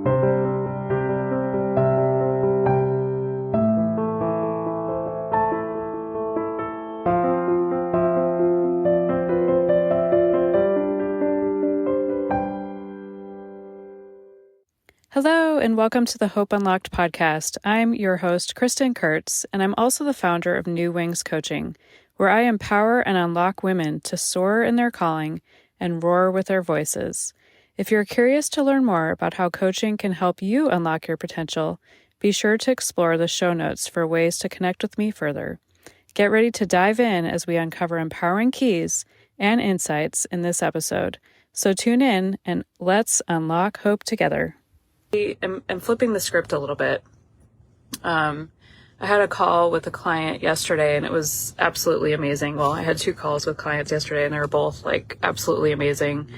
Hello, and welcome to the Hope Unlocked podcast. I'm your host, Kristin Kurtz, and I'm also the founder of New Wings Coaching, where I empower and unlock women to soar in their calling and roar with their voices. If you're curious to learn more about how coaching can help you unlock your potential, be sure to explore the show notes for ways to connect with me further. Get ready to dive in as we uncover empowering keys and insights in this episode. So tune in and let's unlock hope together. I'm flipping the script a little bit. I had a call with a client yesterday and it was absolutely amazing. Well, I had 2 calls with clients yesterday and they were both absolutely amazing.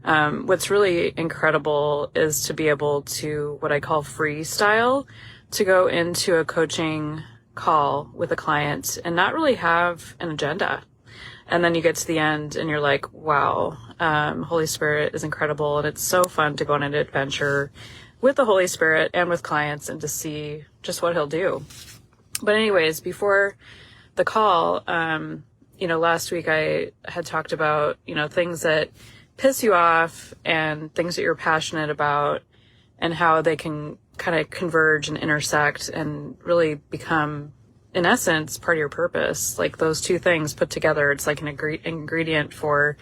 What's really incredible is to be able to, what I call freestyle, to go into a coaching call with a client and not really have an agenda. And then you get to the end and you're like, wow, Holy Spirit is incredible. And it's so fun to go on an adventure with the Holy Spirit and with clients and to see just what he'll do. But anyways, before the call, last week I had talked about, things that piss you off and things that you're passionate about and how they can kind of converge and intersect and really become, in essence, part of your purpose. Like those 2 things put together, it's like an ingredient for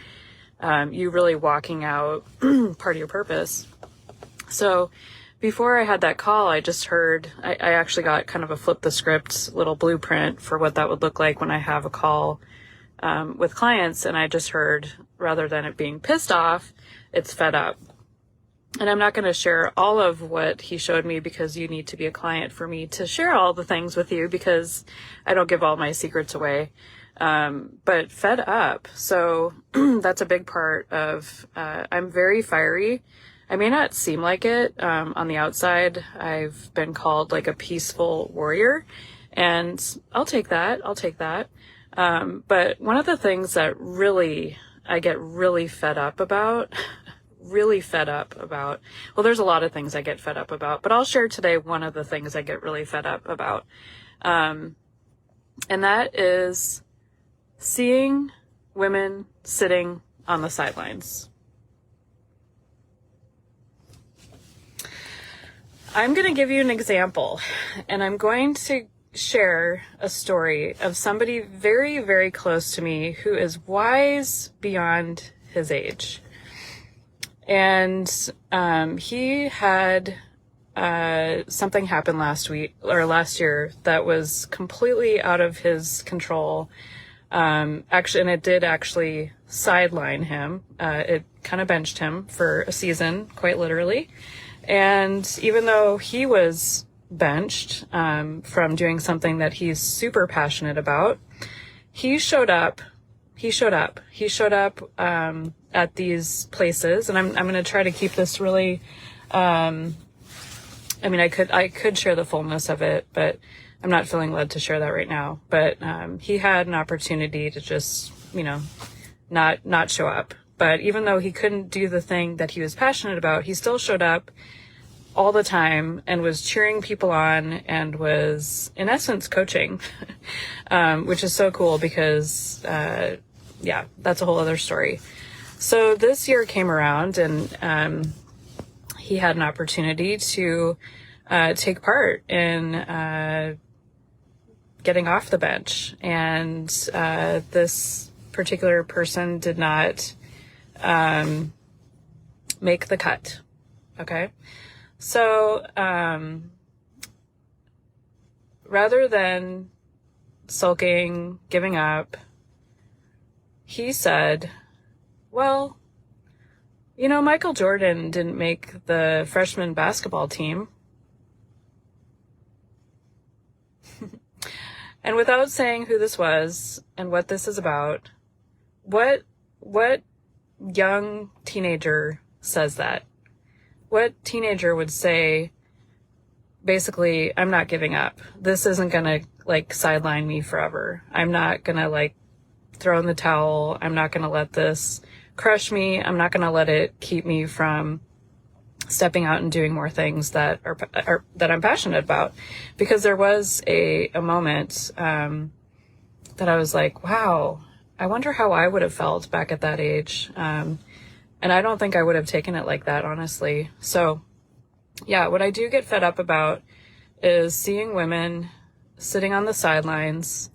you really walking out part of your purpose. So before I had that call, I just heard, I actually got kind of a flip the script little blueprint for what that would look like when I have a call with clients. And I just heard, rather than it being pissed off, it's fed up. And I'm not going to share all of what he showed me because you need to be a client for me to share all the things with you because I don't give all my secrets away. But fed up. So that's a big part of, I'm very fiery. I may not seem like it. On the outside, I've been called like a peaceful warrior, and I'll take that. But one of the things that really, I get really fed up about, well, there's a lot of things I get fed up about, but I'll share today one of the things I get really fed up about. And that is seeing women sitting on the sidelines. I'm going to give you an example, and I'm going to share a story of somebody very, very close to me who is wise beyond his age. And he had something happen last year that was completely out of his control. Actually, and it did actually sideline him. It kind of benched him for a season, quite literally. And even though he was benched from doing something that he's super passionate about, he showed up at these places. And I'm going to try to keep this really, I could share the fullness of it, but I'm not feeling led to share that right now. But he had an opportunity to just, not show up. But even though he couldn't do the thing that he was passionate about, he still showed up all the time and was cheering people on and was, in essence, coaching, which is so cool because, that's a whole other story. So this year came around and he had an opportunity to take part in getting off the bench. And this particular person did not make the cut. Okay. So, rather than sulking, giving up, he said, well, Michael Jordan didn't make the freshman basketball team. And without saying who this was and what this is about, what young teenager says that? What teenager would say, basically, I'm not giving up. This isn't going to sideline me forever. I'm not going to throw in the towel. I'm not going to let this crush me. I'm not going to let it keep me from stepping out and doing more things that are that I'm passionate about. Because there was a moment that I was like, wow, I wonder how I would have felt back at that age. And I don't think I would have taken it like that, honestly. So yeah, what I do get fed up about is seeing women sitting on the sidelines,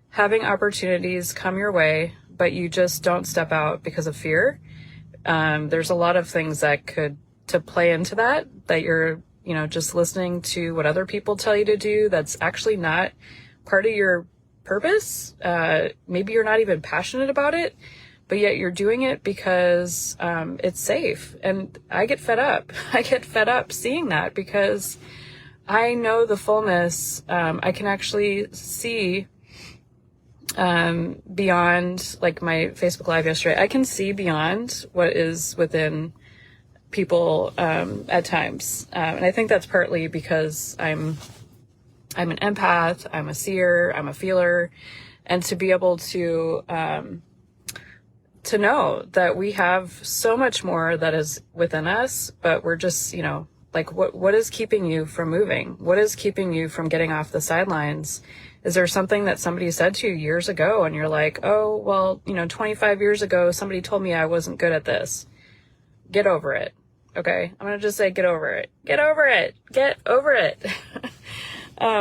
having opportunities come your way, but you just don't step out because of fear. There's a lot of things that could to play into that you're, just listening to what other people tell you to do. That's actually not part of your purpose. Maybe you're not even passionate about it, but yet you're doing it because it's safe. And I get fed up. I get fed up seeing that because I know the fullness. I can actually see beyond, like my Facebook Live yesterday, I can see beyond what is within people at times. And I think that's partly because I'm an empath, I'm a seer, I'm a feeler, and to be able to know that we have so much more that is within us, but we're just, like what is keeping you from moving? What is keeping you from getting off the sidelines? Is there something that somebody said to you years ago and you're like, oh, well, 25 years ago, somebody told me I wasn't good at this. Get over it. Okay. I'm going to just say, get over it. Get over it. Get over it.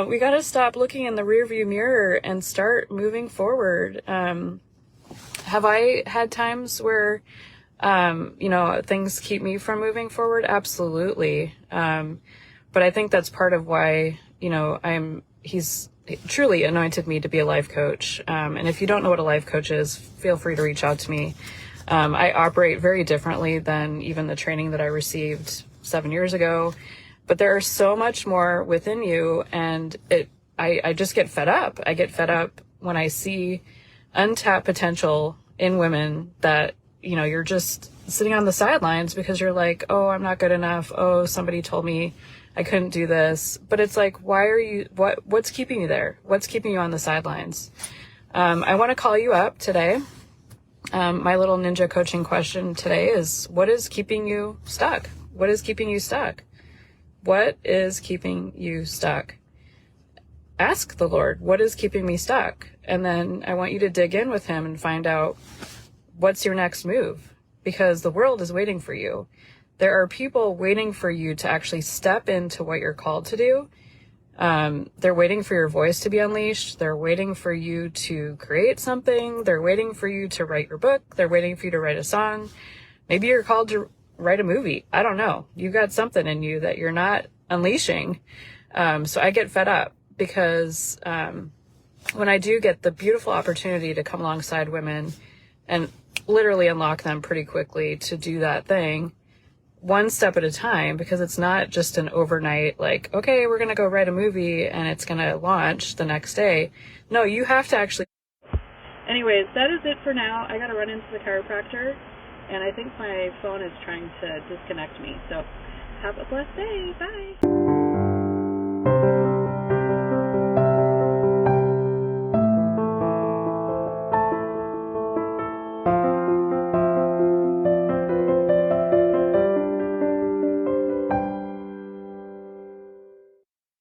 We got to stop looking in the rearview mirror and start moving forward. Have I had times where, things keep me from moving forward? Absolutely. But I think that's part of why, he's truly anointed me to be a life coach. And if you don't know what a life coach is, feel free to reach out to me. I operate very differently than even the training that I received 7 years ago, but there is so much more within you. And I just get fed up. I get fed up when I see untapped potential in women that, you're just sitting on the sidelines because you're like, oh, I'm not good enough. Oh, somebody told me I couldn't do this. But it's like, what's keeping you there? What's keeping you on the sidelines? I want to call you up today. My little ninja coaching question today is, what is keeping you stuck? What is keeping you stuck? What is keeping you stuck? Ask the Lord, what is keeping me stuck? And then I want you to dig in with him and find out what's your next move, because the world is waiting for you. There are people waiting for you to actually step into what you're called to do. They're waiting for your voice to be unleashed. They're waiting for you to create something. They're waiting for you to write your book. They're waiting for you to write a song. Maybe you're called to write a movie. I don't know. You've got something in you that you're not unleashing. So I get fed up because when I do get the beautiful opportunity to come alongside women and literally unlock them pretty quickly to do that thing, one step at a time, because it's not just an overnight, like, okay, we're going to go write a movie and it's going to launch the next day. No, you have to actually. Anyways, that is it for now. I got to run into the chiropractor and I think my phone is trying to disconnect me. So have a blessed day. Bye.